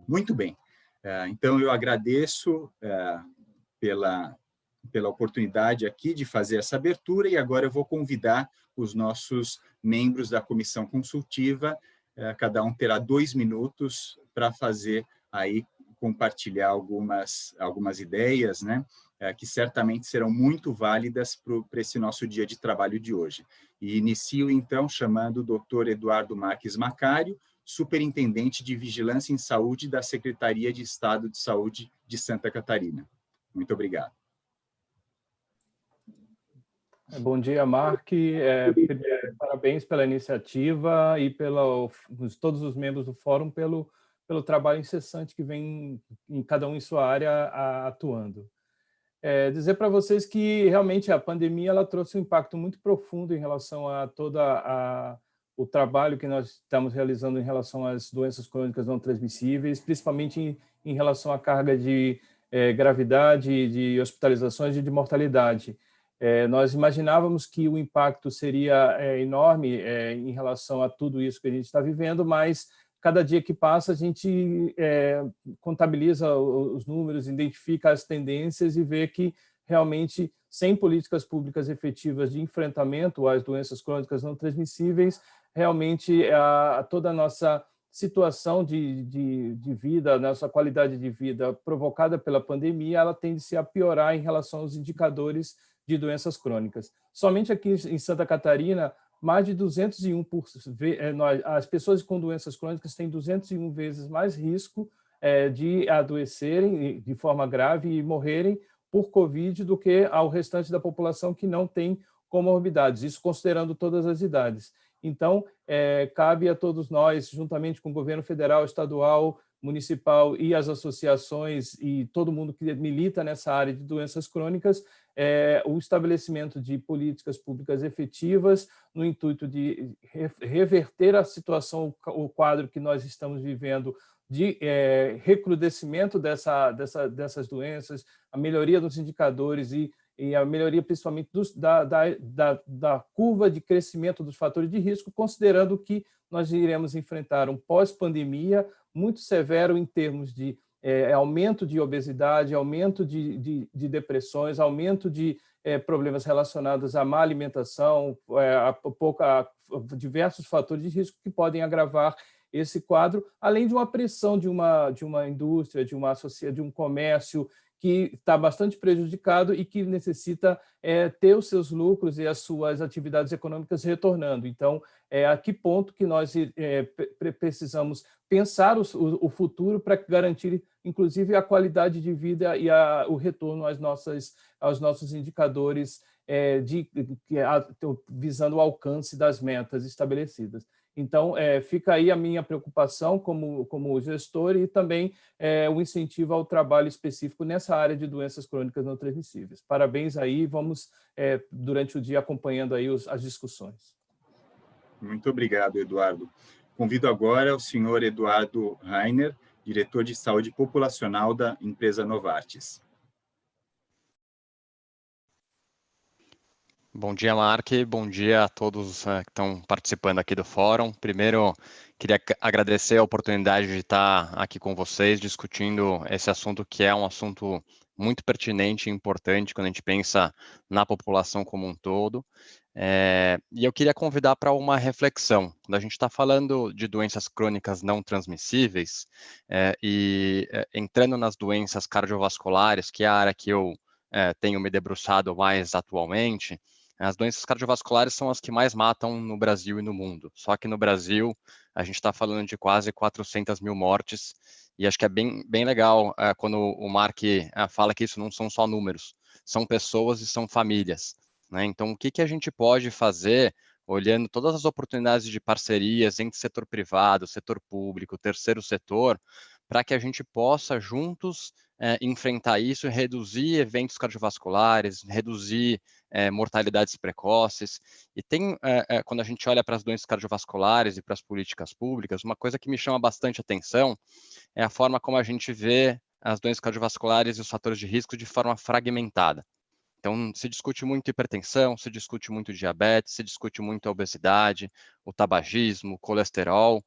Muito bem. Então, eu agradeço pela oportunidade aqui de fazer essa abertura e agora eu vou convidar os nossos membros da comissão consultiva, cada um terá 2 minutos para fazer aí, compartilhar algumas ideias, né, que certamente serão muito válidas para esse nosso dia de trabalho de hoje. E inicio, então, chamando o Dr. Eduardo Marques Macário, Superintendente de Vigilância em Saúde da Secretaria de Estado de Saúde de Santa Catarina. Muito obrigado. Bom dia, Mark. Parabéns pela iniciativa e todos os membros do Fórum pelo trabalho incessante que vem em cada um em sua área atuando. Dizer para vocês que realmente a pandemia ela trouxe um impacto muito profundo em relação a o trabalho que nós estamos realizando em relação às doenças crônicas não transmissíveis, principalmente em relação à carga de gravidade, de hospitalizações e de mortalidade. Nós imaginávamos que o impacto seria enorme em relação a tudo isso que a gente está vivendo, mas cada dia que passa a gente contabiliza os números, identifica as tendências e vê que realmente sem políticas públicas efetivas de enfrentamento às doenças crônicas não transmissíveis, realmente toda a nossa situação de vida, a nossa qualidade de vida provocada pela pandemia, ela tende a piorar em relação aos indicadores de doenças crônicas. Somente aqui em Santa Catarina, mais de 201 as pessoas com doenças crônicas têm 201 vezes mais risco de adoecerem de forma grave e morrerem por Covid do que ao restante da população que não tem comorbidades, isso considerando todas as idades. Então, cabe a todos nós, juntamente com o governo federal, estadual, municipal e as associações e todo mundo que milita nessa área de doenças crônicas, o estabelecimento de políticas públicas efetivas no intuito de reverter a situação, o quadro que nós estamos vivendo de recrudescimento dessas doenças, a melhoria dos indicadores e a melhoria principalmente da curva de crescimento dos fatores de risco, considerando que nós iremos enfrentar um pós-pandemia muito severo em termos de aumento de obesidade, aumento de depressões, aumento de problemas relacionados à má alimentação, a diversos fatores de risco que podem agravar esse quadro, além de uma pressão de uma indústria, de um comércio que está bastante prejudicado e que necessita ter os seus lucros e as suas atividades econômicas retornando. Então, a que ponto que nós precisamos pensar o futuro para garantir, inclusive, a qualidade de vida e o retorno aos nossos indicadores visando o alcance das metas estabelecidas. Então, fica aí a minha preocupação como gestor e também o incentivo ao trabalho específico nessa área de doenças crônicas não transmissíveis. Parabéns aí, vamos, durante o dia, acompanhando aí as discussões. Muito obrigado, Eduardo. Convido agora o senhor Eduardo Rainer, diretor de saúde populacional da empresa Novartis. Bom dia, Mark. Bom dia a todos que estão participando aqui do fórum. Primeiro, queria agradecer a oportunidade de estar aqui com vocês discutindo esse assunto que é um assunto muito pertinente e importante quando a gente pensa na população como um todo. E eu queria convidar para uma reflexão. Quando a gente está falando de doenças crônicas não transmissíveis entrando nas doenças cardiovasculares, que é a área que eu tenho me debruçado mais atualmente, as doenças cardiovasculares são as que mais matam no Brasil e no mundo. Só que no Brasil, a gente está falando de quase 400 mil mortes, e acho que é bem legal quando o Mark fala que isso não são só números, são pessoas e são famílias, né? Então, o que a gente pode fazer, olhando todas as oportunidades de parcerias entre setor privado, setor público, terceiro setor, para que a gente possa juntos enfrentar isso e reduzir eventos cardiovasculares, reduzir mortalidades precoces. E quando a gente olha para as doenças cardiovasculares e para as políticas públicas, uma coisa que me chama bastante atenção é a forma como a gente vê as doenças cardiovasculares e os fatores de risco de forma fragmentada. Então, se discute muito hipertensão, se discute muito diabetes, se discute muito a obesidade, o tabagismo, o colesterol.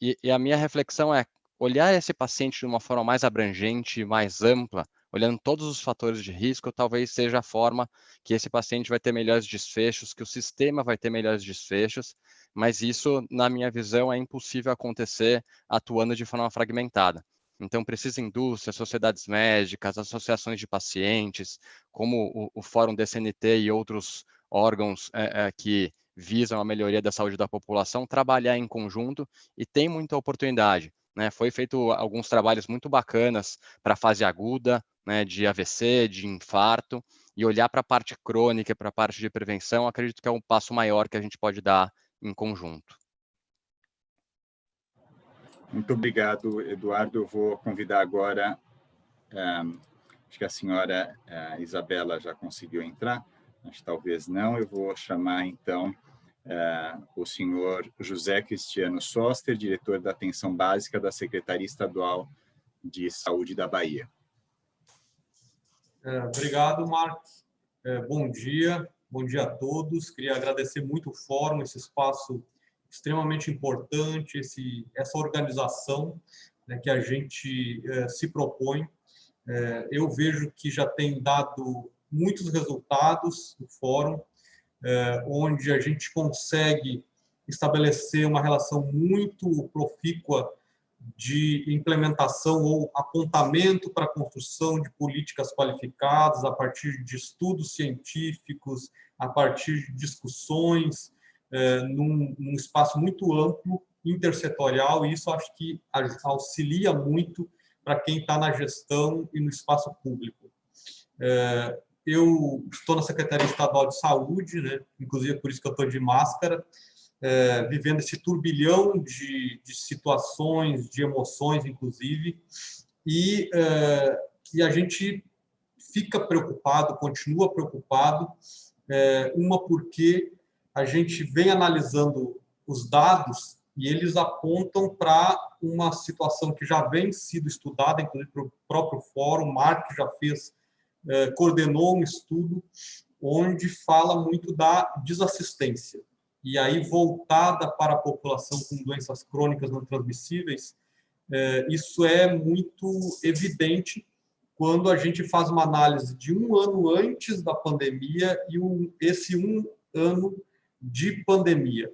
E a minha reflexão é olhar esse paciente de uma forma mais abrangente, mais ampla, olhando todos os fatores de risco, talvez seja a forma que esse paciente vai ter melhores desfechos, que o sistema vai ter melhores desfechos, mas isso, na minha visão, é impossível acontecer atuando de forma fragmentada. Então, precisa indústria, sociedades médicas, associações de pacientes, como o Fórum DCNT e outros órgãos que visam a melhoria da saúde da população, trabalhar em conjunto, e tem muita oportunidade. Né? Foi feito alguns trabalhos muito bacanas para a fase aguda, né, de AVC, de infarto, e olhar para a parte crônica, para a parte de prevenção, acredito que é um passo maior que a gente pode dar em conjunto. Muito obrigado, Eduardo. Eu vou convidar agora, acho que a senhora Isabela já conseguiu entrar, acho que talvez não, eu vou chamar, então, o senhor José Cristiano Soster, diretor da Atenção Básica da Secretaria Estadual de Saúde da Bahia. Obrigado, Marcos. Bom dia a todos. Queria agradecer muito o Fórum, esse espaço extremamente importante, essa organização, né, que a gente se propõe. Eu vejo que já tem dado muitos resultados o Fórum, onde a gente consegue estabelecer uma relação muito profícua de implementação ou apontamento para a construção de políticas qualificadas a partir de estudos científicos, a partir de discussões, num espaço muito amplo, intersetorial, e isso acho que auxilia muito para quem está na gestão e no espaço público. Eu estou na Secretaria Estadual de Saúde, né? Inclusive por isso que eu estou de máscara, vivendo esse turbilhão de situações, de emoções, inclusive, e a gente fica preocupado, continua preocupado, porque a gente vem analisando os dados e eles apontam para uma situação que já vem sido estudada, inclusive pelo próprio Fórum. Mark já coordenou um estudo onde fala muito da desassistência. E aí, voltada para a população com doenças crônicas não transmissíveis, isso é muito evidente quando a gente faz uma análise de um ano antes da pandemia e esse um ano de pandemia.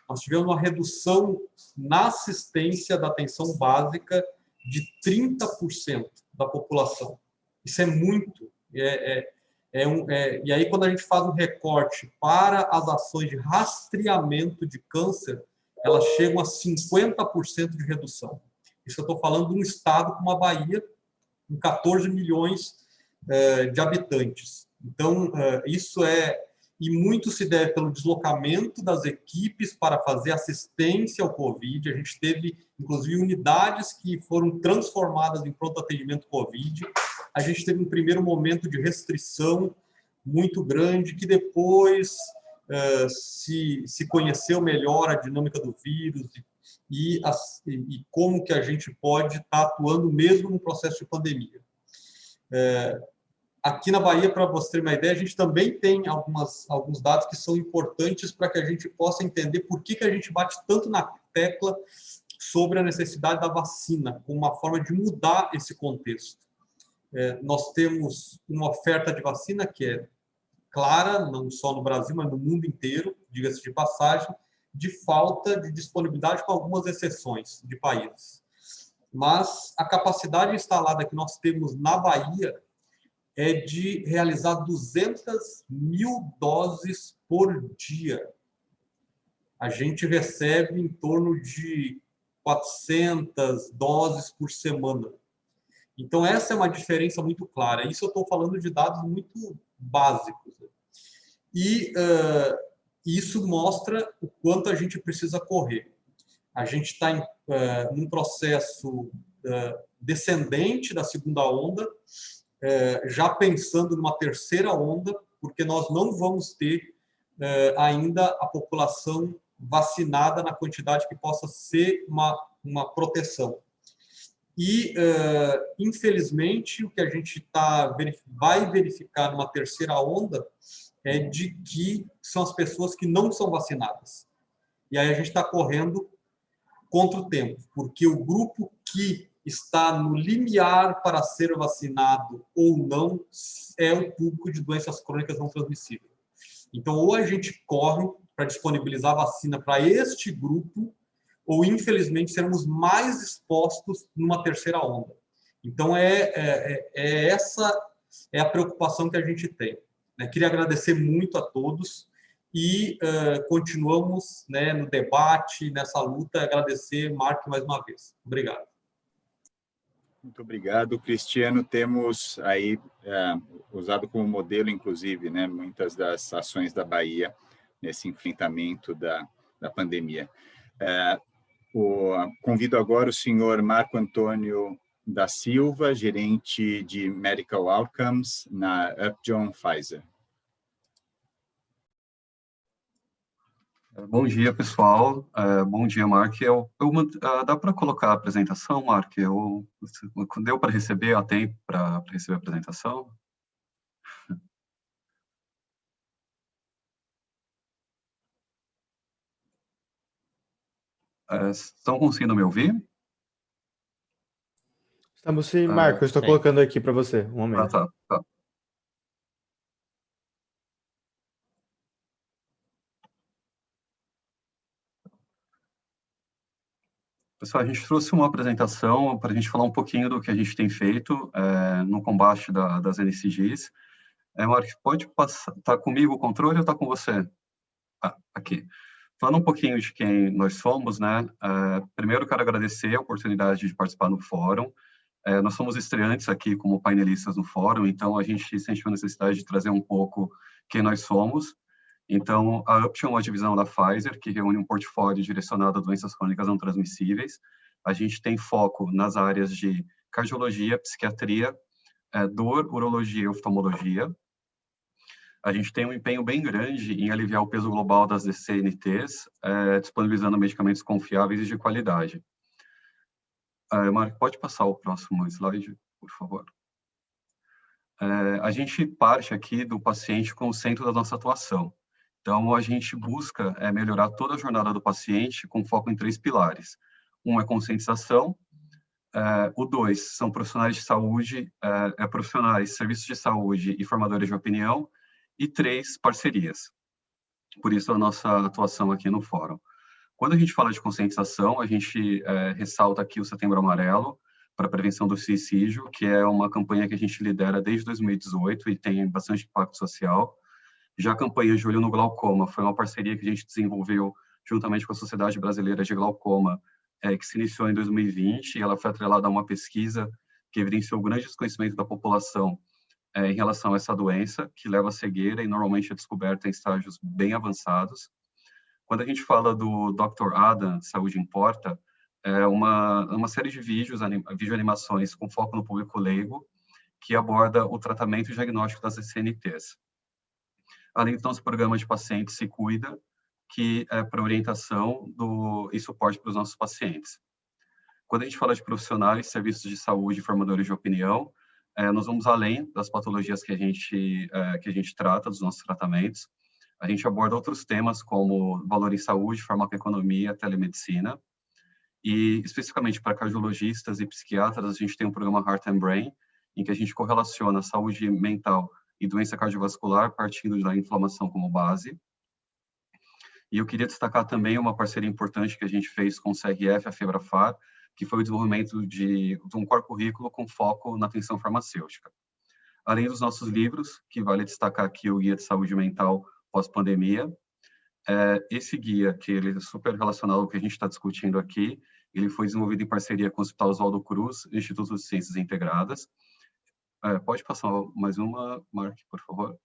Nós tivemos uma redução na assistência da atenção básica de 30% da população. Isso é muito. E aí, quando a gente faz um recorte para as ações de rastreamento de câncer, elas chegam a 50% de redução. Isso eu estou falando de um estado como a Bahia, com 14 milhões de habitantes. Então, e muito se deve pelo deslocamento das equipes para fazer assistência ao Covid. A gente teve, inclusive, unidades que foram transformadas em pronto atendimento Covid. A gente teve um primeiro momento de restrição muito grande, que depois se conheceu melhor a dinâmica do vírus e como que a gente pode estar atuando mesmo no processo de pandemia. Aqui na Bahia, para você ter uma ideia, a gente também tem alguns dados que são importantes para que a gente possa entender por que a gente bate tanto na tecla sobre a necessidade da vacina, como uma forma de mudar esse contexto. Nós temos uma oferta de vacina que é clara, não só no Brasil, mas no mundo inteiro, diga-se de passagem, de falta de disponibilidade, com algumas exceções de países. Mas a capacidade instalada que nós temos na Bahia é de realizar 200 mil doses por dia. A gente recebe em torno de 400 doses por semana. Então, essa é uma diferença muito clara. Isso eu estou falando de dados muito básicos. E isso mostra o quanto a gente precisa correr. A gente está num processo descendente da segunda onda, já pensando numa terceira onda, porque nós não vamos ter ainda a população vacinada na quantidade que possa ser uma proteção. E, infelizmente, o que a gente vai verificar numa terceira onda é de que são as pessoas que não são vacinadas. E aí a gente está correndo contra o tempo, porque o grupo que está no limiar para ser vacinado ou não é o público de doenças crônicas não transmissíveis. Então, ou a gente corre para disponibilizar vacina para este grupo, ou, infelizmente, seremos mais expostos numa terceira onda. Então, essa é a preocupação que a gente tem. Queria agradecer muito a todos e continuamos, né, no debate, nessa luta. Agradecer, Mark, mais uma vez. Obrigado. Muito obrigado, Cristiano. Temos aí usado como modelo, inclusive, né, muitas das ações da Bahia nesse enfrentamento da pandemia. Convido agora o senhor Marco Antônio da Silva, gerente de Medical Outcomes na Upjohn Pfizer. Bom dia, pessoal. Bom dia, Mark. Dá para colocar a apresentação, Mark? Deu para receber a tempo para receber a apresentação? Estão conseguindo me ouvir? Estamos sim, Marco. Eu estou colocando aqui para você. Um momento. Tá. Pessoal, a gente trouxe uma apresentação para a gente falar um pouquinho do que a gente tem feito no combate das NCGs. Mark, pode passar, tá comigo o controle ou está com você? Aqui. Falando um pouquinho de quem nós somos, né? Primeiro, quero agradecer a oportunidade de participar no fórum. Nós somos estreantes aqui como painelistas no fórum, então a gente sente a necessidade de trazer um pouco quem nós somos. Então, a Upjohn é uma divisão da Pfizer, que reúne um portfólio direcionado a doenças crônicas não transmissíveis. A gente tem foco nas áreas de cardiologia, psiquiatria, dor, urologia e oftalmologia. A gente tem um empenho bem grande em aliviar o peso global das CNTs, disponibilizando medicamentos confiáveis e de qualidade. Marco, pode passar o próximo slide, por favor? A gente parte aqui do paciente como centro da nossa atuação. Então, a gente busca melhorar toda a jornada do paciente com foco em 3 pilares. Um é conscientização, o 2 são profissionais de saúde, profissionais, serviços de saúde e formadores de opinião, e 3, parcerias. Por isso, a nossa atuação aqui no fórum. Quando a gente fala de conscientização, a gente ressalta aqui o Setembro Amarelo para a prevenção do suicídio, que é uma campanha que a gente lidera desde 2018 e tem bastante impacto social. Já a campanha de Olho no Glaucoma foi uma parceria que a gente desenvolveu juntamente com a Sociedade Brasileira de Glaucoma, que se iniciou em 2020, e ela foi atrelada a uma pesquisa que evidenciou o grande desconhecimento da população em relação a essa doença, que leva à cegueira e normalmente é descoberta em estágios bem avançados. Quando a gente fala do Dr. Adam, Saúde Importa, é uma série de videoanimações com foco no público leigo, que aborda o tratamento e diagnóstico das CNTs. Além do nosso programa de Paciente Se Cuida, que é para orientação e suporte para os nossos pacientes. Quando a gente fala de profissionais, serviços de saúde e formadores de opinião, nós vamos além das patologias que a gente trata, dos nossos tratamentos. A gente aborda outros temas como valor em saúde, farmacoeconomia, telemedicina. E, especificamente para cardiologistas e psiquiatras, a gente tem um programa Heart and Brain, em que a gente correlaciona saúde mental e doença cardiovascular, partindo da inflamação como base. E eu queria destacar também uma parceria importante que a gente fez com o CRF, a Febrafar, que foi o desenvolvimento de um core currículo com foco na atenção farmacêutica. Além dos nossos livros, que vale destacar aqui o Guia de Saúde Mental pós-pandemia. Esse guia, que ele é super relacionado ao que a gente está discutindo aqui, ele foi desenvolvido em parceria com o Hospital Oswaldo Cruz, Instituto de Ciências Integradas. Pode passar mais uma, Mark, por favor?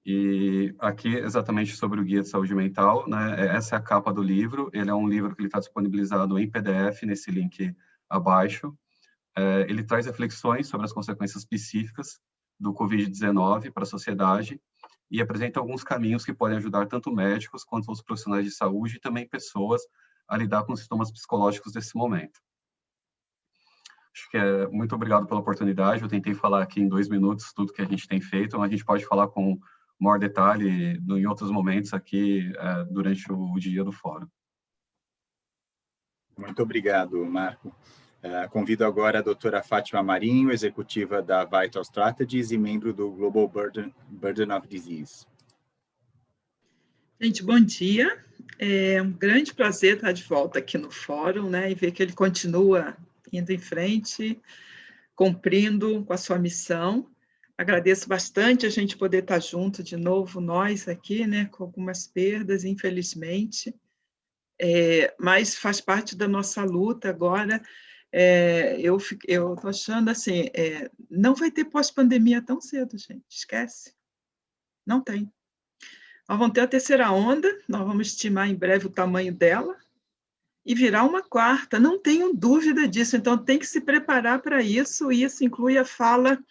E aqui, exatamente sobre o Guia de Saúde Mental, né? Essa é a capa do livro. Ele é um livro que está disponibilizado em PDF, nesse link abaixo. Ele traz reflexões sobre as consequências específicas do Covid-19 para a sociedade e apresenta alguns caminhos que podem ajudar tanto médicos quanto os profissionais de saúde e também pessoas a lidar com os sintomas psicológicos desse momento. Acho que muito obrigado pela oportunidade. Eu tentei falar aqui em 2 minutos tudo que a gente tem feito, mas a gente pode falar com maior detalhe em outros momentos aqui durante o dia do fórum. Muito obrigado, Marco. Convido agora a doutora Fátima Marinho, executiva da Vital Strategies e membro do Global Burden of Disease. Gente, bom dia. É um grande prazer estar de volta aqui no fórum, né, e ver que ele continua indo em frente, cumprindo com a sua missão. Agradeço bastante a gente poder estar junto de novo, nós aqui, né, com algumas perdas, infelizmente, mas faz parte da nossa luta agora. Eu estou achando assim, não vai ter pós-pandemia tão cedo, gente, esquece. Não tem. Nós vamos ter a terceira onda, nós vamos estimar em breve o tamanho dela, e virar uma quarta, não tenho dúvida disso, então tem que se preparar para isso, e isso inclui a fala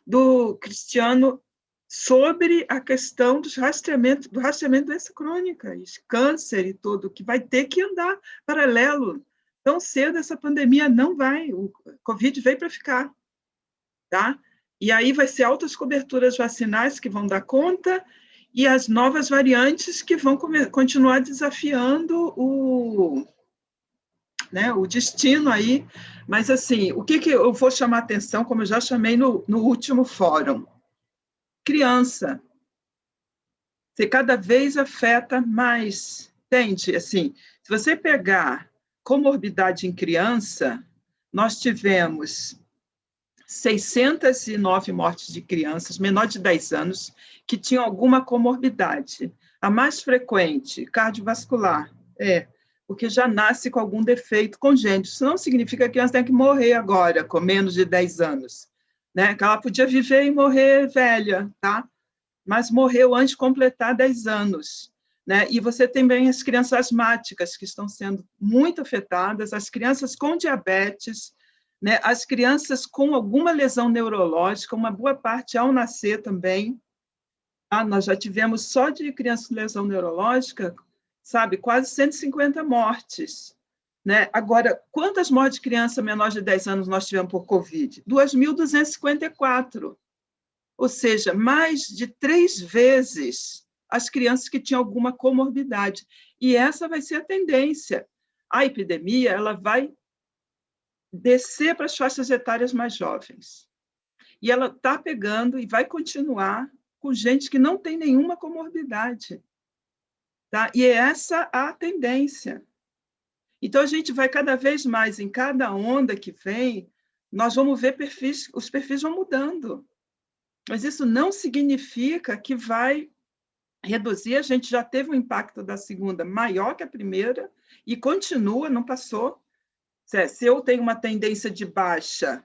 do Cristiano sobre a questão do rastreamento de doença crônica, câncer e tudo, que vai ter que andar paralelo. Tão cedo essa pandemia não vai, o Covid veio para ficar, tá? E aí vai ser altas coberturas vacinais que vão dar conta, e as novas variantes que vão continuar desafiando o destino aí. Mas, assim, o que eu vou chamar a atenção, como eu já chamei no último fórum? Criança. Você cada vez afeta mais, entende? Assim, se você pegar comorbidade em criança, nós tivemos 609 mortes de crianças menor de 10 anos que tinham alguma comorbidade. A mais frequente, cardiovascular, porque já nasce com algum defeito congênito. Isso não significa que a criança tem que morrer agora, com menos de 10 anos, né? Que ela podia viver e morrer velha, tá? Mas morreu antes de completar 10 anos. Né? E você tem também as crianças asmáticas, que estão sendo muito afetadas, as crianças com diabetes, né? As crianças com alguma lesão neurológica, uma boa parte ao nascer também. Nós já tivemos só de crianças com lesão neurológica, sabe, quase 150 mortes. Né? Agora, quantas mortes de criança menor de 10 anos nós tivemos por Covid? 2.254. Ou seja, mais de 3 vezes as crianças que tinham alguma comorbidade. E essa vai ser a tendência. A epidemia ela vai descer para as faixas etárias mais jovens. E ela está pegando e vai continuar com gente que não tem nenhuma comorbidade. Tá? E é essa a tendência. Então, a gente vai cada vez mais, em cada onda que vem, nós vamos ver os perfis vão mudando. Mas isso não significa que vai reduzir. A gente já teve um impacto da segunda maior que a primeira e continua, não passou. Se eu tenho uma tendência de baixa,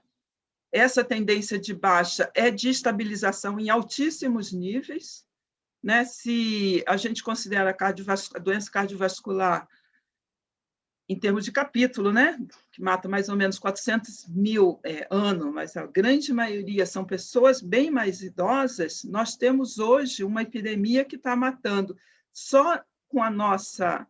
essa tendência de baixa é de estabilização em altíssimos níveis, né? Se a gente considera a doença cardiovascular em termos de capítulo, né? Que mata mais ou menos 400 mil ano, mas a grande maioria são pessoas bem mais idosas, nós temos hoje uma epidemia que está matando, só com a nossa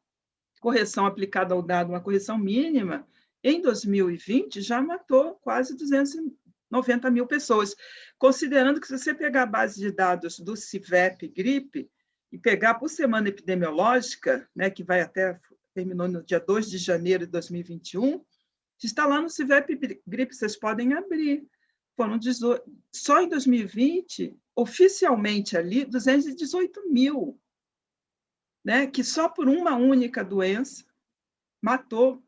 correção aplicada ao dado, uma correção mínima, em 2020 já matou quase 290 mil pessoas, considerando que se você pegar a base de dados do CIVEP gripe e pegar por semana epidemiológica, né, que vai até terminou no dia 2 de janeiro de 2021, está lá no CIVEP gripe, vocês podem abrir. Foram só em 2020, oficialmente ali, 218 mil, né, que só por uma única doença matou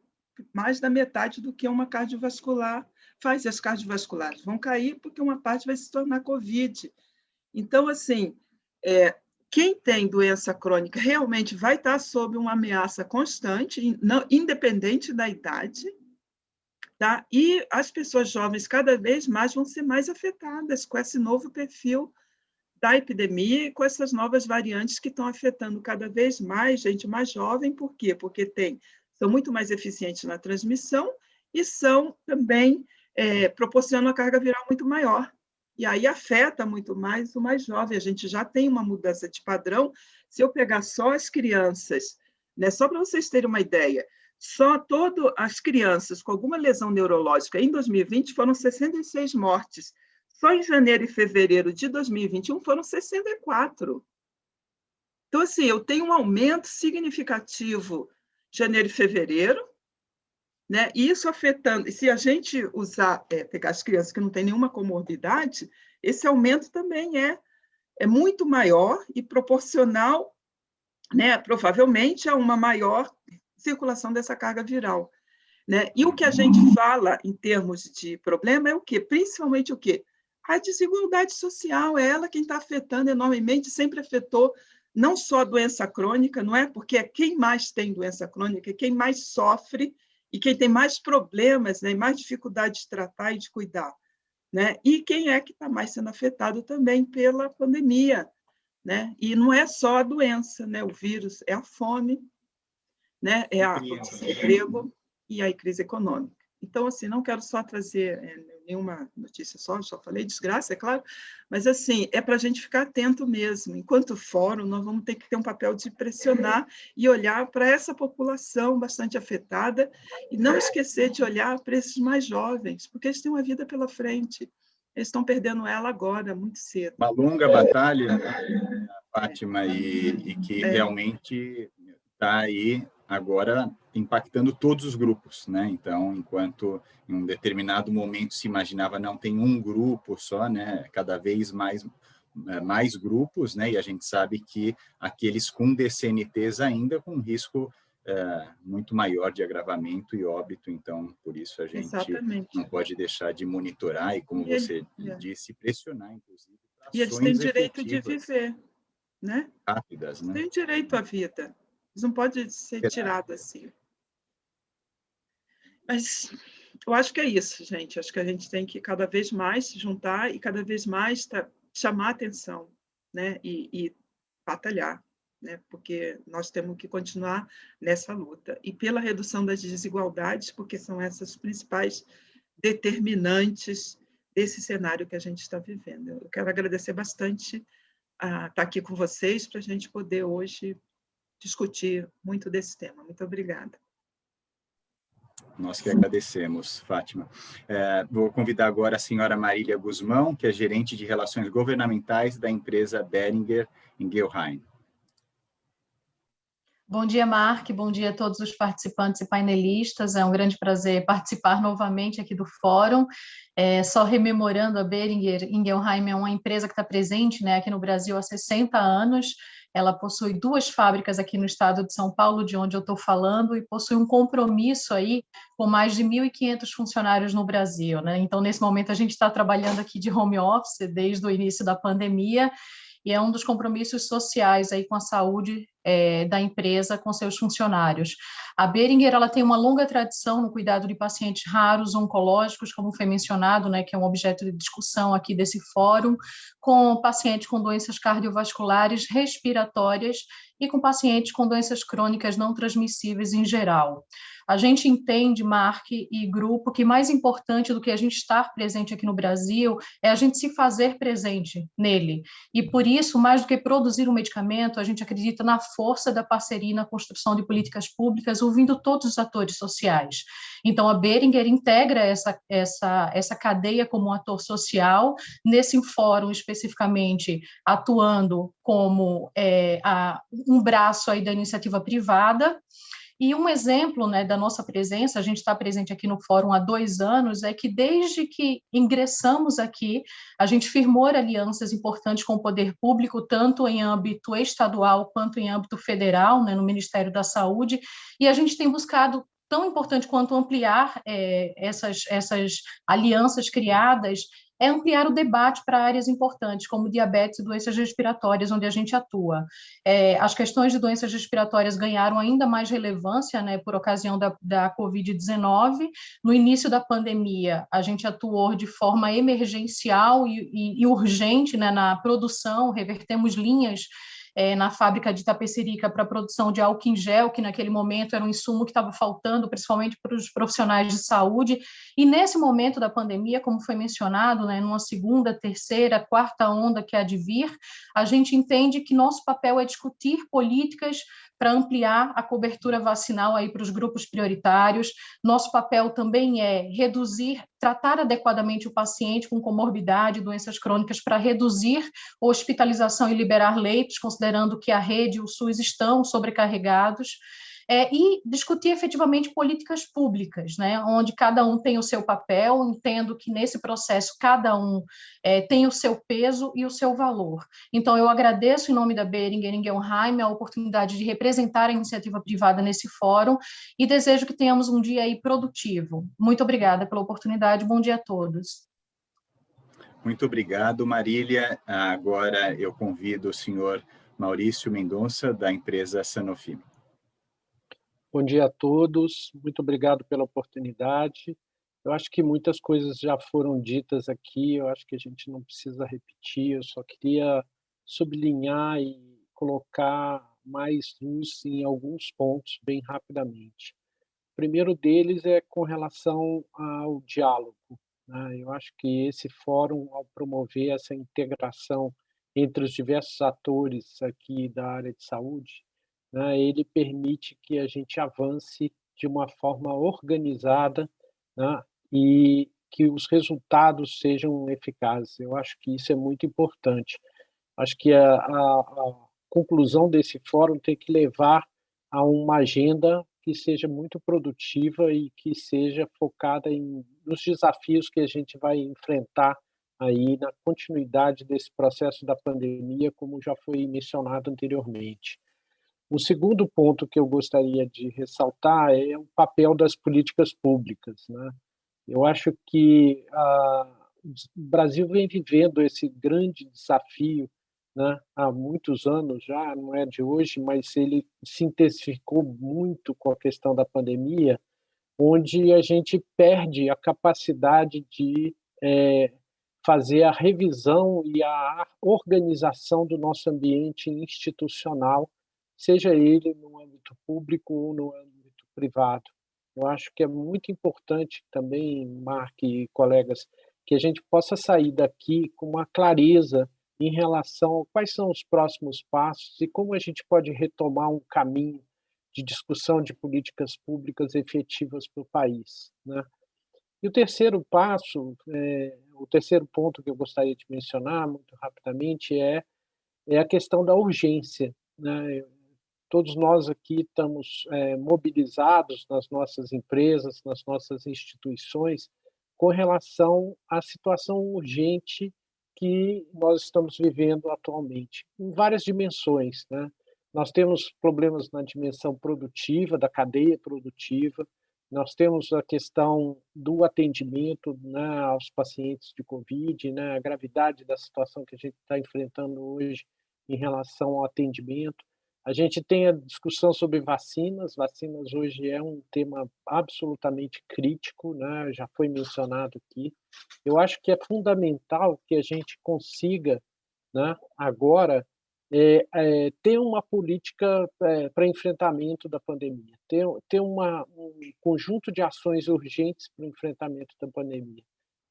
mais da metade do que uma cardiovascular faz. E as cardiovasculares vão cair porque uma parte vai se tornar Covid. Então, assim, quem tem doença crônica realmente vai estar sob uma ameaça constante, independente da idade, tá? E as pessoas jovens cada vez mais vão ser mais afetadas com esse novo perfil da epidemia e com essas novas variantes que estão afetando cada vez mais gente mais jovem. Por quê? Porque são muito mais eficientes na transmissão e são também proporcionam uma carga viral muito maior. E aí afeta muito mais o mais jovem. A gente já tem uma mudança de padrão. Se eu pegar só as crianças, né, só para vocês terem uma ideia, só todas as crianças com alguma lesão neurológica em 2020 foram 66 mortes. Só em janeiro e fevereiro de 2021 foram 64. Então, assim, eu tenho um aumento significativo em janeiro e fevereiro, né? E isso afetando, e se a gente usar, pegar as crianças que não têm nenhuma comorbidade, esse aumento também é muito maior e proporcional, né, provavelmente a uma maior circulação dessa carga viral, né? E o que a gente fala em termos de problema é o quê? Principalmente o quê? A desigualdade social, é ela quem está afetando enormemente, sempre afetou não só a doença crônica, não é? Porque quem mais tem doença crônica, quem mais sofre e quem tem mais problemas, né, e mais dificuldade de tratar e de cuidar, né? E quem é que está mais sendo afetado também pela pandemia, né? E não é só a doença, né? O vírus, é a fome, né? É o desemprego e a crise econômica. Então, assim, não quero só trazer nenhuma notícia só falei desgraça, é claro, mas, assim, é para a gente ficar atento mesmo. Enquanto fórum, nós vamos ter que ter um papel de pressionar e olhar para essa população bastante afetada e não esquecer de olhar para esses mais jovens, porque eles têm uma vida pela frente. Eles estão perdendo ela agora, muito cedo. Uma longa batalha, Fátima, e que realmente está aí agora impactando todos os grupos, né? Então, enquanto em um determinado momento se imaginava não tem um grupo só, né? Cada vez mais grupos, né? E a gente sabe que aqueles com DCNTs ainda com risco muito maior de agravamento e óbito, então, por isso a gente não pode deixar de monitorar e, como você disse, pressionar, inclusive, para ações e eles têm direito de viver, né? Rápidas, né? Têm direito à vida. Eles não podem ser tirados assim. Mas eu acho que é isso, gente. Acho que a gente tem que cada vez mais se juntar e cada vez mais chamar atenção, né? E batalhar, né? Porque nós temos que continuar nessa luta. E pela redução das desigualdades, porque são essas principais determinantes desse cenário que a gente está vivendo. Eu quero agradecer bastante a estar aqui com vocês para a gente poder hoje discutir muito desse tema. Muito obrigada. Nós que agradecemos, Fátima. Vou convidar agora a senhora Marília Guzmão, que é gerente de Relações Governamentais da empresa Boehringer Ingelheim. Bom dia, Mark. Bom dia a todos os participantes e painelistas. É um grande prazer participar novamente aqui do fórum. Só rememorando, a Boehringer Ingelheim é uma empresa que está presente, né, aqui no Brasil há 60 anos. Ela possui 2 fábricas aqui no estado de São Paulo, de onde eu estou falando, e possui um compromisso aí com mais de 1.500 funcionários no Brasil, né? Então, nesse momento, a gente está trabalhando aqui de home office desde o início da pandemia, e é um dos compromissos sociais aí com a saúde da empresa, com seus funcionários. A Boehringer, ela tem uma longa tradição no cuidado de pacientes raros, oncológicos, como foi mencionado, né, que é um objeto de discussão aqui desse fórum, com pacientes com doenças cardiovasculares, respiratórias e com pacientes com doenças crônicas não transmissíveis em geral. A gente entende, Mark e grupo, que mais importante do que a gente estar presente aqui no Brasil é a gente se fazer presente nele. E por isso, mais do que produzir um medicamento, a gente acredita na força da parceria e na construção de políticas públicas, ouvindo todos os atores sociais. Então, a Boehringer integra essa cadeia como um ator social, nesse fórum especificamente atuando como um braço aí da iniciativa privada. E um exemplo, né, da nossa presença, a gente está presente aqui no fórum há 2 anos, é que desde que ingressamos aqui, a gente firmou alianças importantes com o poder público, tanto em âmbito estadual quanto em âmbito federal, né, no Ministério da Saúde, e a gente tem buscado, tão importante quanto ampliar essas alianças criadas, é ampliar o debate para áreas importantes, como diabetes e doenças respiratórias, onde a gente atua. As questões de doenças respiratórias ganharam ainda mais relevância, né, por ocasião da Covid-19. No início da pandemia, a gente atuou de forma emergencial e urgente, né, na produção, revertemos linhas na fábrica de Itapecerica para a produção de álcool em gel, que naquele momento era um insumo que estava faltando, principalmente para os profissionais de saúde. E nesse momento da pandemia, como foi mencionado, né, numa segunda, terceira, quarta onda que há de vir, a gente entende que nosso papel é discutir políticas para ampliar a cobertura vacinal aí para os grupos prioritários. Nosso papel também é tratar adequadamente o paciente com comorbidade, doenças crônicas, para reduzir a hospitalização e liberar leitos, considerando que a rede e o SUS estão sobrecarregados. e discutir efetivamente políticas públicas, né, onde cada um tem o seu papel, entendo que nesse processo cada um tem o seu peso e o seu valor. Então, eu agradeço em nome da Boehringer Ingelheim a oportunidade de representar a iniciativa privada nesse fórum e desejo que tenhamos um dia aí produtivo. Muito obrigada pela oportunidade, bom dia a todos. Muito obrigado, Marília. Agora eu convido o senhor Maurício Mendonça, da empresa Sanofi. Bom dia a todos, muito obrigado pela oportunidade. Eu acho que muitas coisas já foram ditas aqui, eu acho que a gente não precisa repetir, eu só queria sublinhar e colocar mais luz em alguns pontos bem rapidamente. O primeiro deles é com relação ao diálogo, né? Eu acho que esse fórum, ao promover essa integração entre os diversos atores aqui da área de saúde, né, ele permite que a gente avance de uma forma organizada, né, e que os resultados sejam eficazes. Eu acho que isso é muito importante. Acho que a conclusão desse fórum tem que levar a uma agenda que seja muito produtiva e que seja focada nos desafios que a gente vai enfrentar aí na continuidade desse processo da pandemia, como já foi mencionado anteriormente. O segundo ponto que eu gostaria de ressaltar é o papel das políticas públicas, né? Eu acho que o Brasil vem vivendo esse grande desafio, né, há muitos anos já, não é de hoje, mas ele se intensificou muito com a questão da pandemia, onde a gente perde a capacidade de fazer a revisão e a organização do nosso ambiente institucional, seja ele no âmbito público ou no âmbito privado. Eu acho que é muito importante também, Mark e colegas, que a gente possa sair daqui com uma clareza em relação a quais são os próximos passos e como a gente pode retomar um caminho de discussão de políticas públicas efetivas para o país, né? E o terceiro passo, o terceiro ponto que eu gostaria de mencionar muito rapidamente é a questão da urgência, né? Todos nós aqui estamos mobilizados nas nossas empresas, nas nossas instituições, com relação à situação urgente que nós estamos vivendo atualmente, em várias dimensões, né? Nós temos problemas na dimensão produtiva, da cadeia produtiva, nós temos a questão do atendimento, né, aos pacientes de Covid, né, a gravidade da situação que a gente está enfrentando hoje em relação ao atendimento. A gente tem a discussão sobre vacinas. Vacinas hoje é um tema absolutamente crítico, né? Já foi mencionado aqui. Eu acho que é fundamental que a gente consiga, né, agora, ter uma política para enfrentamento da pandemia, ter um conjunto de ações urgentes para o enfrentamento da pandemia.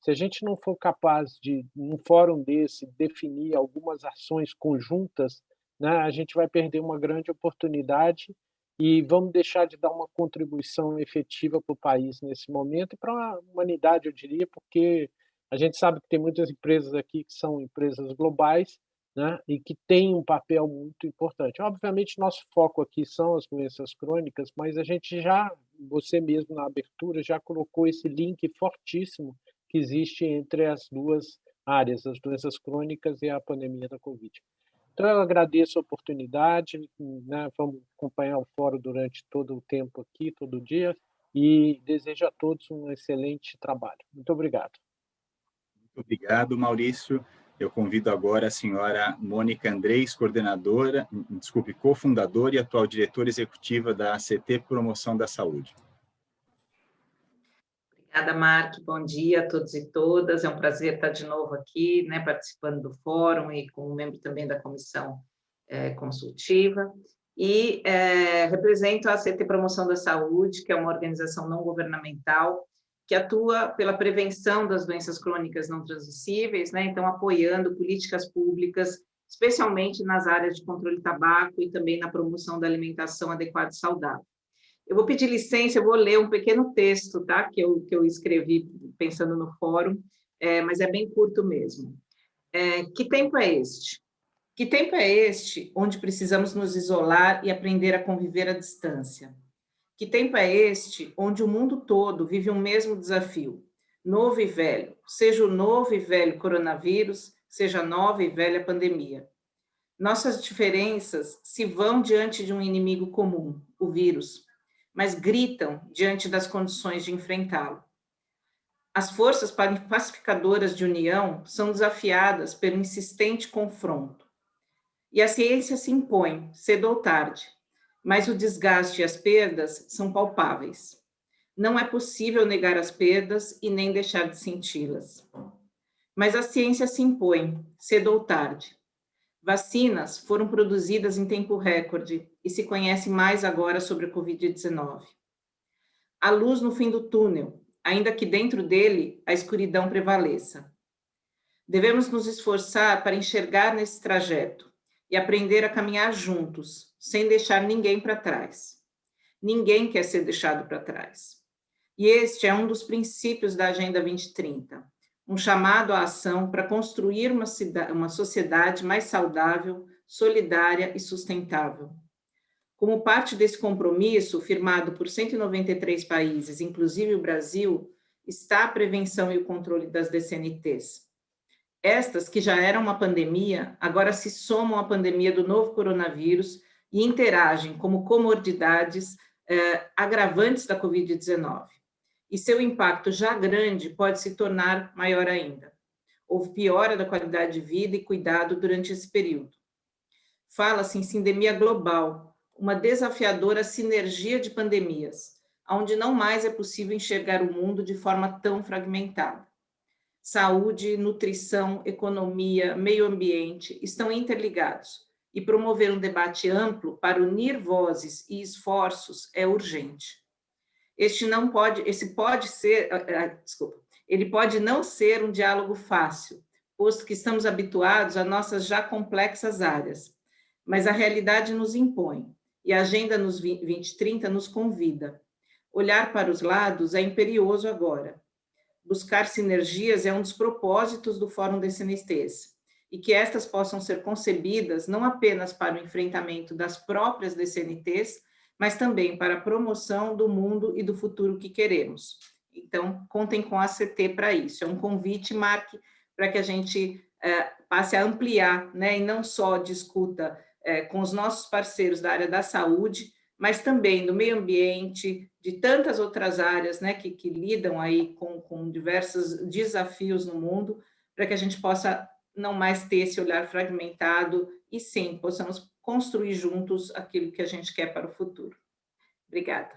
Se a gente não for capaz de, num fórum desse, definir algumas ações conjuntas, né, a gente vai perder uma grande oportunidade e vamos deixar de dar uma contribuição efetiva para o país nesse momento e para a humanidade, eu diria, porque a gente sabe que tem muitas empresas aqui que são empresas globais, né, e que têm um papel muito importante. Obviamente, nosso foco aqui são as doenças crônicas, mas a gente já, você mesmo na abertura, já colocou esse link fortíssimo que existe entre as duas áreas, as doenças crônicas e a pandemia da Covid. Então, eu agradeço a oportunidade, né? Vamos acompanhar o fórum durante todo o tempo aqui, todo dia, e desejo a todos um excelente trabalho. Muito obrigado. Muito obrigado, Maurício. Eu convido agora a senhora Mônica Andrés, cofundadora e atual diretora executiva da ACT Promoção da Saúde. Obrigada, Mark. Bom dia a todos e todas. É um prazer estar de novo aqui, né, participando do fórum e como membro também da comissão consultiva. E represento a ACT Promoção da Saúde, que é uma organização não governamental que atua pela prevenção das doenças crônicas não transmissíveis, né, então apoiando políticas públicas, especialmente nas áreas de controle de tabaco e também na promoção da alimentação adequada e saudável. Eu vou pedir licença, eu vou ler um pequeno texto, tá? que eu escrevi pensando no fórum, mas é bem curto mesmo. Que tempo é este? Que tempo é este onde precisamos nos isolar e aprender a conviver à distância? Que tempo é este onde o mundo todo vive um mesmo desafio, novo e velho, seja o novo e velho coronavírus, seja a nova e velha pandemia. Nossas diferenças se vão diante de um inimigo comum, o vírus, mas gritam diante das condições de enfrentá-lo. As forças pacificadoras de união são desafiadas pelo insistente confronto. E a ciência se impõe, cedo ou tarde, mas o desgaste e as perdas são palpáveis. Não é possível negar as perdas e nem deixar de senti-las. Mas a ciência se impõe, cedo ou tarde. Vacinas foram produzidas em tempo recorde e se conhece mais agora sobre a Covid-19. Há luz no fim do túnel, ainda que dentro dele a escuridão prevaleça. Devemos nos esforçar para enxergar nesse trajeto e aprender a caminhar juntos, sem deixar ninguém para trás. Ninguém quer ser deixado para trás. E este é um dos princípios da Agenda 2030, um chamado à ação para construir uma sociedade mais saudável, solidária e sustentável. Como parte desse compromisso, firmado por 193 países, inclusive o Brasil, está a prevenção e o controle das DCNTs. Estas, que já eram uma pandemia, agora se somam à pandemia do novo coronavírus e interagem como comorbidades agravantes da Covid-19. E seu impacto já grande pode se tornar maior ainda. Houve piora da qualidade de vida e cuidado durante esse período. Fala-se em sindemia global, uma desafiadora sinergia de pandemias, onde não mais é possível enxergar o mundo de forma tão fragmentada. Saúde, nutrição, economia, meio ambiente estão interligados e promover um debate amplo para unir vozes e esforços é urgente. Ele pode não ser um diálogo fácil, posto que estamos habituados a nossas já complexas áreas, mas a realidade nos impõe e a Agenda 2030 nos convida. Olhar para os lados é imperioso agora. Buscar sinergias é um dos propósitos do Fórum DCNTs, e que estas possam ser concebidas não apenas para o enfrentamento das próprias DCNTs, mas também para a promoção do mundo e do futuro que queremos. Então, contem com a ACT para isso. É um convite, Mark, para que a gente passe a ampliar, né, e não só discuta com os nossos parceiros da área da saúde, mas também do meio ambiente, de tantas outras áreas, né, que lidam aí com diversos desafios no mundo, para que a gente possa não mais ter esse olhar fragmentado e sim, possamos construir juntos aquilo que a gente quer para o futuro. Obrigada.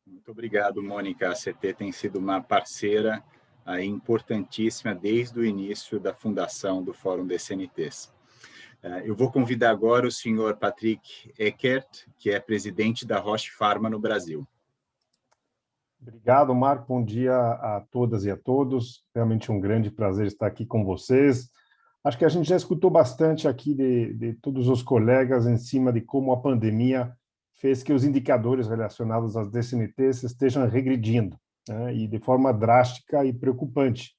Muito obrigado, Mônica. A ACT tem sido uma parceira importantíssima desde o início da fundação do Fórum DCNTs. Eu vou convidar agora o senhor Patrick Eckert, que é presidente da Roche Pharma no Brasil. Obrigado, Marco. Bom dia a todas e a todos. Realmente um grande prazer estar aqui com vocês. Acho que a gente já escutou bastante aqui de todos os colegas em cima de como a pandemia fez que os indicadores relacionados às DCNTs estejam regredindo, né, e de forma drástica e preocupante.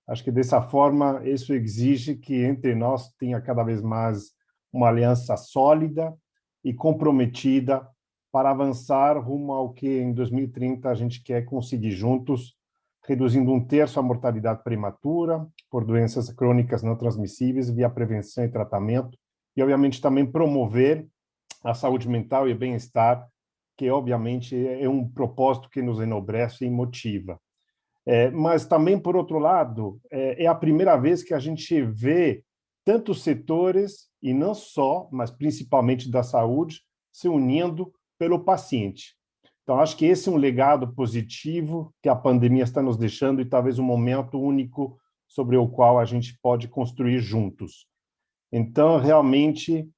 Acho que, dessa forma, isso exige que entre nós tenha cada vez mais uma aliança sólida e comprometida para avançar rumo ao que, em 2030, a gente quer conseguir juntos, reduzindo 1/3 a mortalidade prematura por doenças crônicas não transmissíveis via prevenção e tratamento, e, obviamente, também promover a saúde mental e o bem-estar, que, obviamente, é um propósito que nos enobrece e motiva. Mas também, por outro lado, é a primeira vez que a gente vê tantos setores, e não só, mas principalmente da saúde, se unindo pelo paciente. Então, acho que esse é um legado positivo que a pandemia está nos deixando e talvez um momento único sobre o qual a gente pode construir juntos. Então, realmente,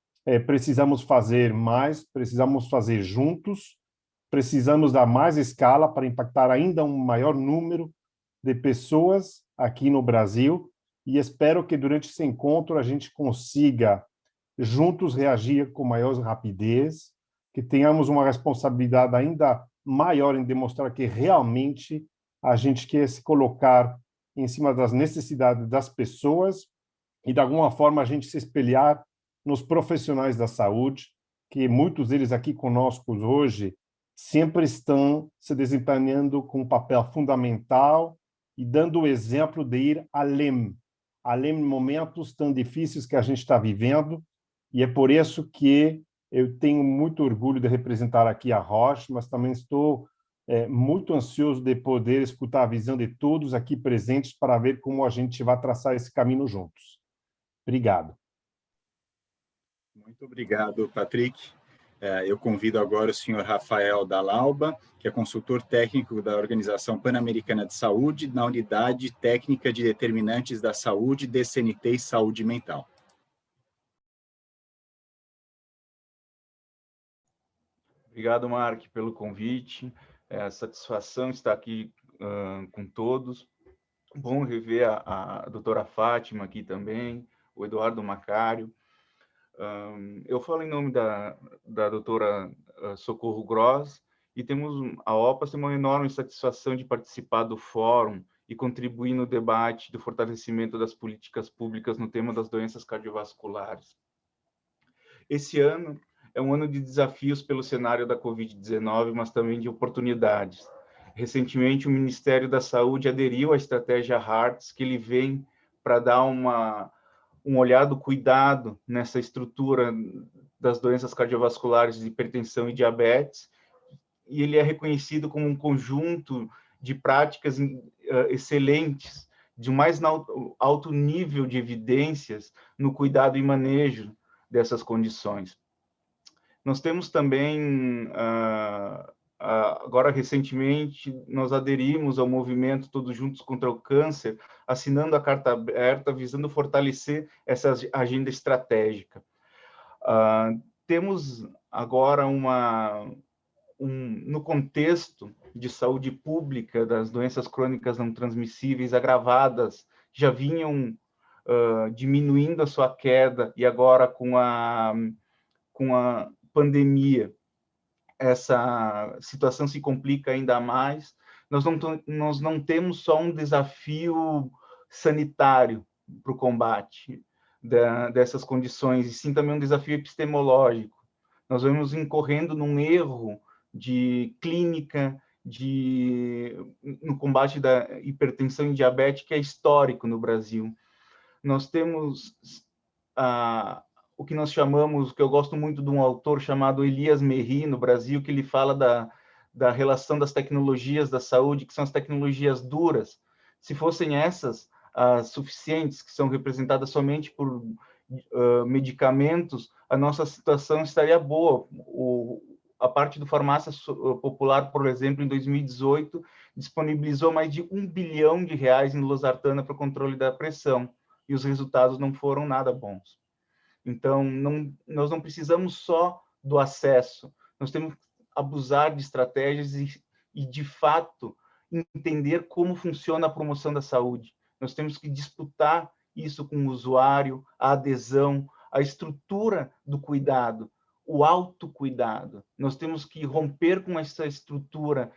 precisamos fazer mais, precisamos fazer juntos, precisamos dar mais escala para impactar ainda um maior número de pessoas aqui no Brasil, e espero que durante esse encontro a gente consiga juntos reagir com maior rapidez, que tenhamos uma responsabilidade ainda maior em demonstrar que realmente a gente quer se colocar em cima das necessidades das pessoas e, de alguma forma, a gente se espelhar nos profissionais da saúde que muitos deles aqui conosco hoje sempre estão se desempenhando com um papel fundamental e dando o exemplo de ir além em momentos tão difíceis que a gente está vivendo, e é por isso que eu tenho muito orgulho de representar aqui a Roche, mas também estou muito ansioso de poder escutar a visão de todos aqui presentes para ver como a gente vai traçar esse caminho juntos. Obrigado. Muito obrigado, Patrick. Eu convido agora o senhor Rafael Dalauba, que é consultor técnico da Organização Pan-Americana de Saúde, na Unidade Técnica de Determinantes da Saúde, DCNT e Saúde Mental. Obrigado, Mark, pelo convite. É a satisfação estar aqui com todos. Bom rever a doutora Fátima aqui também, o Eduardo Macário. Eu falo em nome da doutora Socorro Gross, e a OPAS tem uma enorme satisfação de participar do fórum e contribuir no debate do fortalecimento das políticas públicas no tema das doenças cardiovasculares. Esse ano é um ano de desafios pelo cenário da Covid-19, mas também de oportunidades. Recentemente, o Ministério da Saúde aderiu à estratégia HEARTS, que ele vem para dar um olhar do cuidado nessa estrutura das doenças cardiovasculares de hipertensão e diabetes, e ele é reconhecido como um conjunto de práticas excelentes, de mais alto nível de evidências no cuidado e manejo dessas condições. Nós temos também, agora recentemente, nós aderimos ao movimento Todos Juntos contra o Câncer, assinando a carta aberta, visando fortalecer essa agenda estratégica. Temos agora no contexto de saúde pública das doenças crônicas não transmissíveis agravadas, já vinham diminuindo a sua queda, e agora com a pandemia, essa situação se complica ainda mais. Nós não temos só um desafio sanitário para o combate dessas condições, e sim também um desafio epistemológico. Nós vamos incorrendo num erro de clínica no combate da hipertensão e diabetes, que é histórico no Brasil. Nós temos o que nós chamamos, que eu gosto muito de um autor chamado Elias Merri, no Brasil, que ele fala da relação das tecnologias da saúde, que são as tecnologias duras. Se fossem essas as suficientes, que são representadas somente por medicamentos, a nossa situação estaria boa. A parte do Farmácia Popular, por exemplo, em 2018, disponibilizou mais de R$1 bilhão em losartana para o controle da pressão, e os resultados não foram nada bons. Então, nós não precisamos só do acesso, nós temos que abusar de estratégias e, de fato, entender como funciona a promoção da saúde. Nós temos que disputar isso com o usuário, a adesão, a estrutura do cuidado, o autocuidado. Nós temos que romper com essa estrutura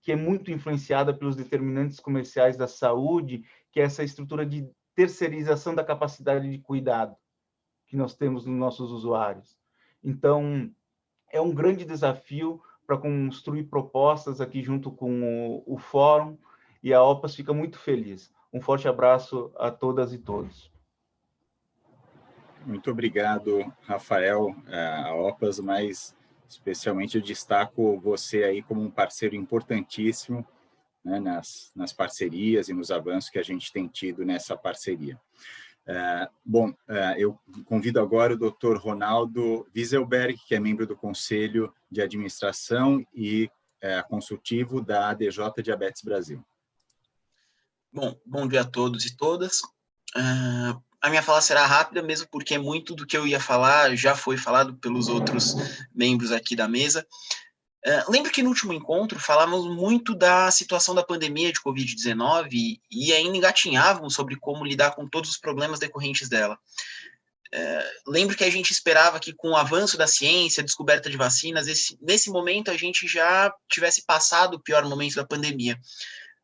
que é muito influenciada pelos determinantes comerciais da saúde, que é essa estrutura de terceirização da capacidade de cuidado que nós temos nos nossos usuários. Então, é um grande desafio para construir propostas aqui junto com o Fórum, e a OPAS fica muito feliz. Um forte abraço a todas e todos. Muito obrigado, Rafael, a OPAS, mas especialmente eu destaco você aí como um parceiro importantíssimo, né, nas parcerias e nos avanços que a gente tem tido nessa parceria. Eu convido agora o Dr. Ronaldo Wieselberg, que é membro do Conselho de Administração e consultivo da ADJ Diabetes Brasil. Bom dia a todos e todas. A minha fala será rápida, mesmo porque muito do que eu ia falar já foi falado pelos outros membros aqui da mesa. Lembro que no último encontro falávamos muito da situação da pandemia de Covid-19 e ainda engatinhávamos sobre como lidar com todos os problemas decorrentes dela. Lembro que a gente esperava que com o avanço da ciência, a descoberta de vacinas, nesse momento a gente já tivesse passado o pior momento da pandemia.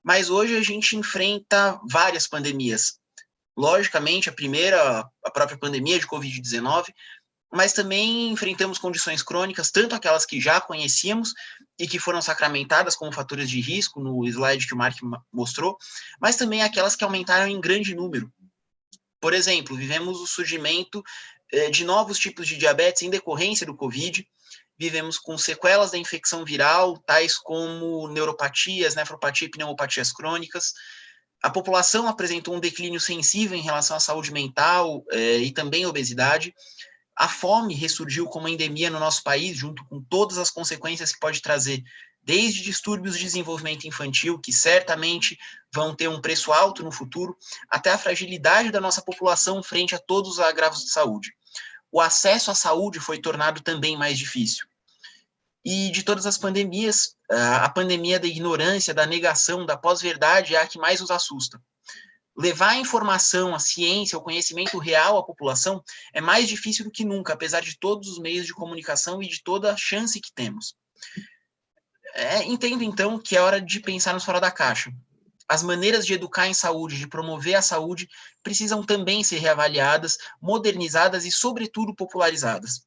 Mas hoje a gente enfrenta várias pandemias. Logicamente, a primeira, a própria pandemia de Covid-19, mas também enfrentamos condições crônicas, tanto aquelas que já conhecíamos e que foram sacramentadas como fatores de risco, no slide que o Mark mostrou, mas também aquelas que aumentaram em grande número. Por exemplo, vivemos o surgimento de novos tipos de diabetes em decorrência do Covid, vivemos com sequelas da infecção viral, tais como neuropatias, nefropatia e pneumopatias crônicas. A população apresentou um declínio sensível em relação à saúde mental e também obesidade. A fome ressurgiu como endemia no nosso país, junto com todas as consequências que pode trazer, desde distúrbios de desenvolvimento infantil, que certamente vão ter um preço alto no futuro, até a fragilidade da nossa população frente a todos os agravos de saúde. O acesso à saúde foi tornado também mais difícil. E de todas as pandemias, a pandemia da ignorância, da negação, da pós-verdade é a que mais nos assusta. Levar a informação, a ciência, o conhecimento real à população é mais difícil do que nunca, apesar de todos os meios de comunicação e de toda a chance que temos. Entendo, então, que é hora de pensarmos fora da caixa. As maneiras de educar em saúde, de promover a saúde, precisam também ser reavaliadas, modernizadas e, sobretudo, popularizadas.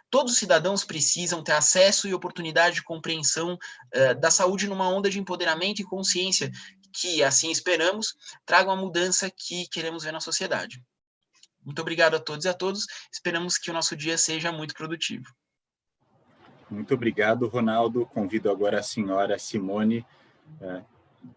Todos os cidadãos precisam ter acesso e oportunidade de compreensão da saúde numa onda de empoderamento e consciência que, assim esperamos, tragam a mudança que queremos ver na sociedade. Muito obrigado a todos e a todos. Esperamos que o nosso dia seja muito produtivo. Muito obrigado, Ronaldo. Convido agora a senhora Simone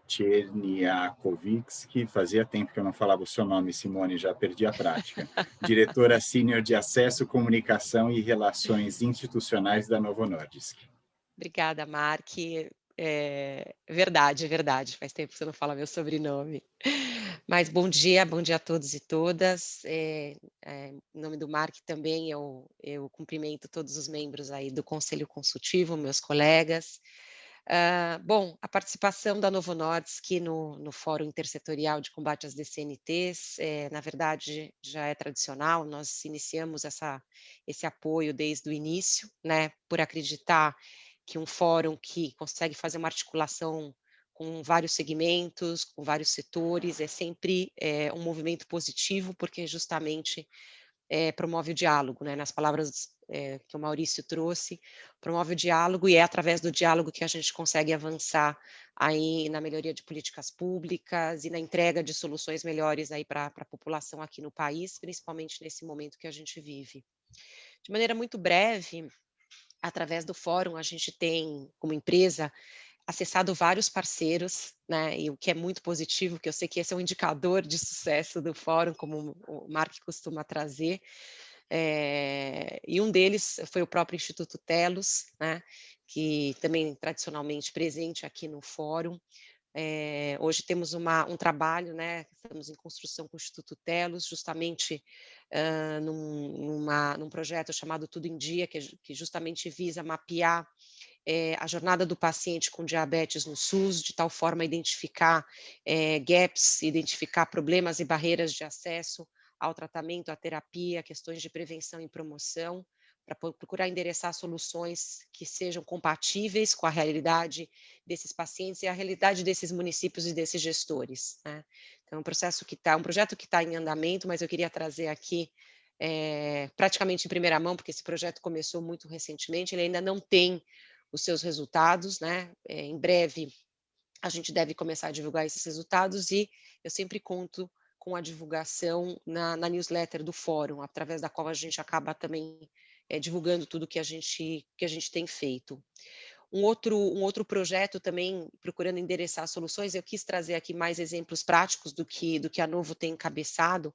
Cherniakovics, fazia tempo que eu não falava o seu nome, Simone, já perdi a prática. Diretora Sênior de Acesso, Comunicação e Relações Institucionais da Novo Nordisk. Obrigada, Mark. Verdade, faz tempo que você não fala meu sobrenome. Mas bom dia a todos e todas. Em nome do Mark também, eu cumprimento todos os membros aí do Conselho Consultivo, meus colegas. Bom, a participação da Novo Nordisk no Fórum Intersetorial de Combate às DCNTs, na verdade, já é tradicional, nós iniciamos esse apoio desde o início, né, por acreditar que um fórum que consegue fazer uma articulação com vários segmentos, com vários setores, é sempre um movimento positivo, porque justamente promove o diálogo, né? Nas palavras que o Maurício trouxe, promove o diálogo e é através do diálogo que a gente consegue avançar aí na melhoria de políticas públicas e na entrega de soluções melhores aí para a população aqui no país, principalmente nesse momento que a gente vive. De maneira muito breve, através do fórum, a gente tem, como empresa, acessado vários parceiros, né, e o que é muito positivo, que eu sei que esse é um indicador de sucesso do fórum, como o Mark costuma trazer, e um deles foi o próprio Instituto Telos, né, que também tradicionalmente presente aqui no fórum. Hoje temos um trabalho, né, estamos em construção com o Instituto Telos, justamente num projeto chamado Tudo em Dia, que justamente visa mapear a jornada do paciente com diabetes no SUS, de tal forma a identificar gaps, identificar problemas e barreiras de acesso ao tratamento, à terapia, questões de prevenção e promoção, para procurar endereçar soluções que sejam compatíveis com a realidade desses pacientes e a realidade desses municípios e desses gestores, né? Então, um projeto que está em andamento, mas eu queria trazer aqui praticamente em primeira mão, porque esse projeto começou muito recentemente, ele ainda não tem os seus resultados, né? Em breve a gente deve começar a divulgar esses resultados e eu sempre conto com a divulgação na newsletter do fórum, através da qual a gente acaba também divulgando tudo que a gente tem feito. Um outro projeto também, procurando endereçar soluções, eu quis trazer aqui mais exemplos práticos do que a Novo tem encabeçado.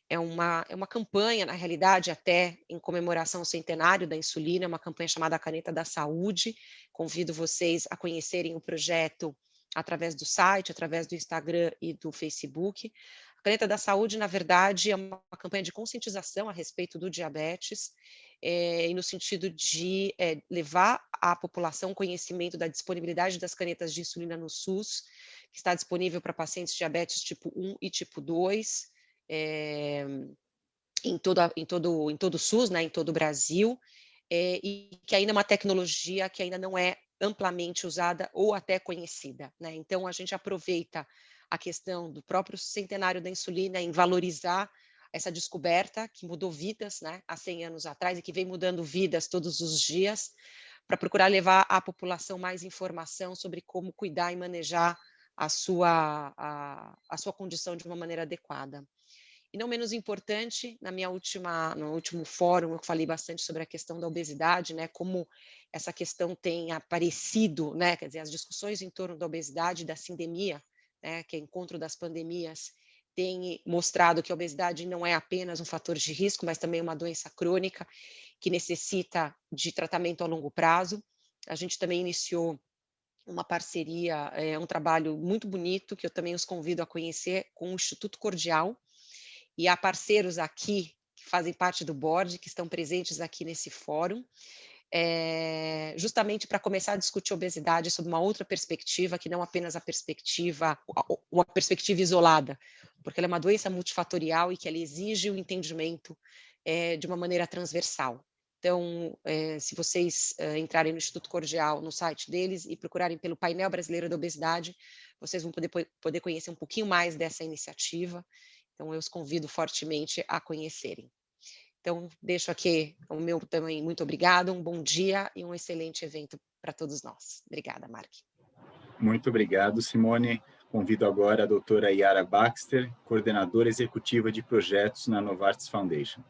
É uma campanha, na realidade, até em comemoração ao centenário da insulina, uma campanha chamada Caneta da Saúde. Convido vocês a conhecerem o projeto através do site, através do Instagram e do Facebook. A Caneta da Saúde, na verdade, é uma campanha de conscientização a respeito do diabetes, e no sentido de levar à população conhecimento da disponibilidade das canetas de insulina no SUS, que está disponível para pacientes de diabetes tipo 1 e tipo 2, em todo o SUS, né, em todo o Brasil, e que ainda é uma tecnologia que ainda não é amplamente usada ou até conhecida, né? Então, a gente aproveita a questão do próprio centenário da insulina em valorizar essa descoberta que mudou vidas, né, há 100 anos atrás e que vem mudando vidas todos os dias, para procurar levar à população mais informação sobre como cuidar e manejar a sua condição de uma maneira adequada. E não menos importante, no último fórum eu falei bastante sobre a questão da obesidade, né, como essa questão tem aparecido, né, quer dizer, as discussões em torno da obesidade, da sindemia, né, que é o encontro das pandemias, tem mostrado que a obesidade não é apenas um fator de risco, mas também uma doença crônica que necessita de tratamento a longo prazo. A gente também iniciou uma parceria, um trabalho muito bonito, que eu também os convido a conhecer, com o Instituto Cordial, e há parceiros aqui que fazem parte do board, que estão presentes aqui nesse fórum, justamente para começar a discutir obesidade sob uma outra perspectiva, que não apenas uma perspectiva isolada, porque ela é uma doença multifatorial e que ela exige o entendimento de uma maneira transversal. Então, se vocês entrarem no Instituto Cordial, no site deles, e procurarem pelo Painel Brasileiro da Obesidade, vocês vão poder conhecer um pouquinho mais dessa iniciativa. Então, eu os convido fortemente a conhecerem. Então, deixo aqui o meu também muito obrigado, um bom dia e um excelente evento para todos nós. Obrigada, Mark. Muito obrigado, Simone. Convido agora a doutora Yara Baxter, coordenadora executiva de projetos na Novartis Foundation.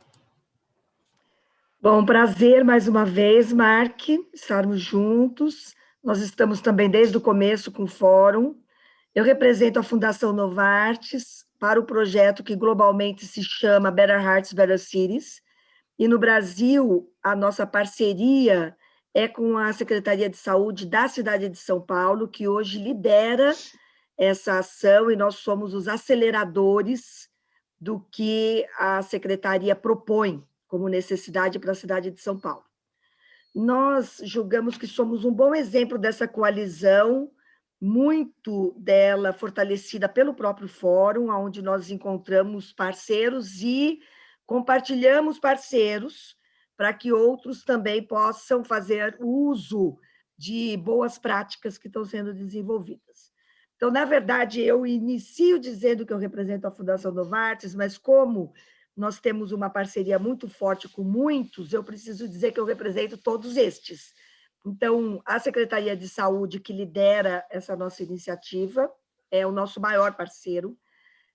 Bom, prazer mais uma vez, Mark, estarmos juntos. Nós estamos também desde o começo com o fórum. Eu represento a Fundação Novartis para o projeto que globalmente se chama Better Hearts, Better Cities. E no Brasil, a nossa parceria é com a Secretaria de Saúde da cidade de São Paulo, que hoje lidera essa ação, e nós somos os aceleradores do que a Secretaria propõe como necessidade para a cidade de São Paulo. Nós julgamos que somos um bom exemplo dessa coalizão, muito dela fortalecida pelo próprio fórum, onde nós encontramos parceiros e compartilhamos parceiros para que outros também possam fazer uso de boas práticas que estão sendo desenvolvidas. Então, na verdade, eu inicio dizendo que eu represento a Fundação Novartis, mas como nós temos uma parceria muito forte com muitos, eu preciso dizer que eu represento todos estes. Então, a Secretaria de Saúde, que lidera essa nossa iniciativa, é o nosso maior parceiro.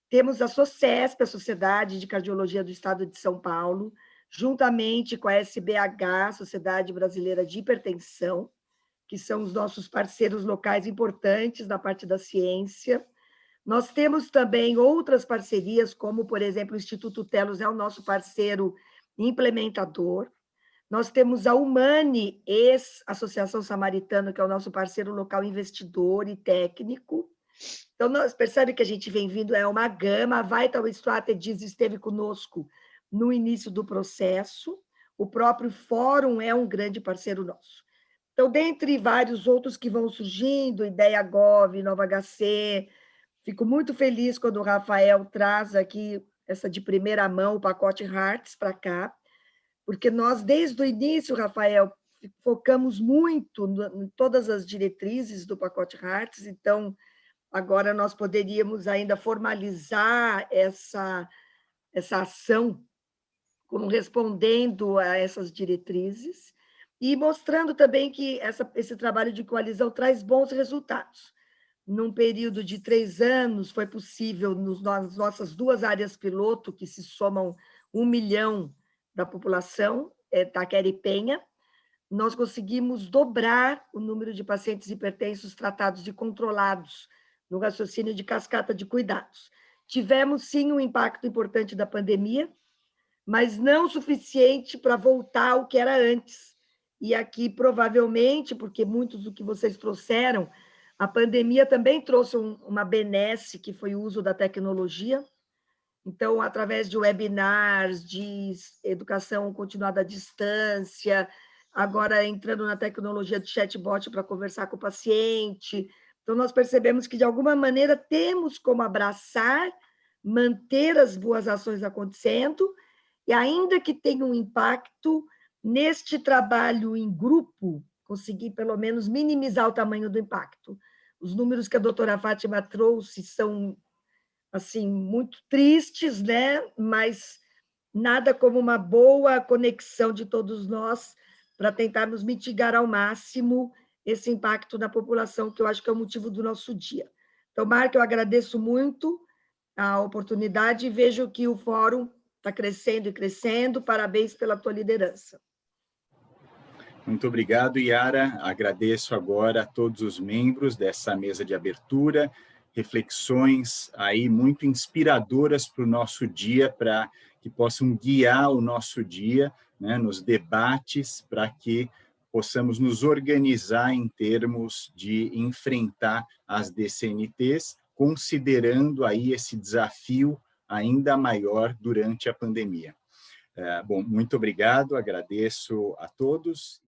Temos a SOCESP, a Sociedade de Cardiologia do Estado de São Paulo, juntamente com a SBH, Sociedade Brasileira de Hipertensão, que são os nossos parceiros locais importantes na parte da ciência. Nós temos também outras parcerias, como, por exemplo, o Instituto Telos é o nosso parceiro implementador. Nós temos a Humane, ex-Associação Samaritana, que é o nosso parceiro local investidor e técnico. Então, nós percebemos que a gente vem vindo, é uma gama. A Vital Strategies esteve conosco no início do processo. O próprio Fórum é um grande parceiro nosso. Então, dentre vários outros que vão surgindo, Ideia Gov, Nova HC, fico muito feliz quando o Rafael traz aqui essa de primeira mão, o pacote Hearts para cá, porque nós, desde o início, Rafael, focamos muito em todas as diretrizes do pacote Hearts, então, agora nós poderíamos ainda formalizar essa ação, como respondendo a essas diretrizes, e mostrando também que esse trabalho de coalizão traz bons resultados. Num período de 3 anos, foi possível, nas nossas 2 áreas piloto, que se somam 1 milhão da população, Taquera e Penha, nós conseguimos dobrar o número de pacientes hipertensos tratados e controlados no raciocínio de cascata de cuidados. Tivemos, sim, um impacto importante da pandemia, mas não suficiente para voltar ao que era antes. E aqui, provavelmente, porque muitos do que vocês trouxeram, a pandemia também trouxe uma benesse, que foi o uso da tecnologia. Então, através de webinars, de educação continuada à distância, agora entrando na tecnologia de chatbot para conversar com o paciente. Então, nós percebemos que, de alguma maneira, temos como abraçar, manter as boas ações acontecendo, e ainda que tenha um impacto, neste trabalho em grupo, conseguir, pelo menos, minimizar o tamanho do impacto. Os números que a doutora Fátima trouxe são assim, muito tristes, né? Mas nada como uma boa conexão de todos nós para tentarmos mitigar ao máximo esse impacto na população, que eu acho que é o motivo do nosso dia. Então, Marco, eu agradeço muito a oportunidade e vejo que o fórum está crescendo e crescendo. Parabéns pela tua liderança. Muito obrigado, Yara. Agradeço agora a todos os membros dessa mesa de abertura, reflexões aí muito inspiradoras para o nosso dia, para que possam guiar o nosso dia, né, nos debates, para que possamos nos organizar em termos de enfrentar as DCNTs, considerando aí esse desafio ainda maior durante a pandemia. Bom, muito obrigado, agradeço a todos.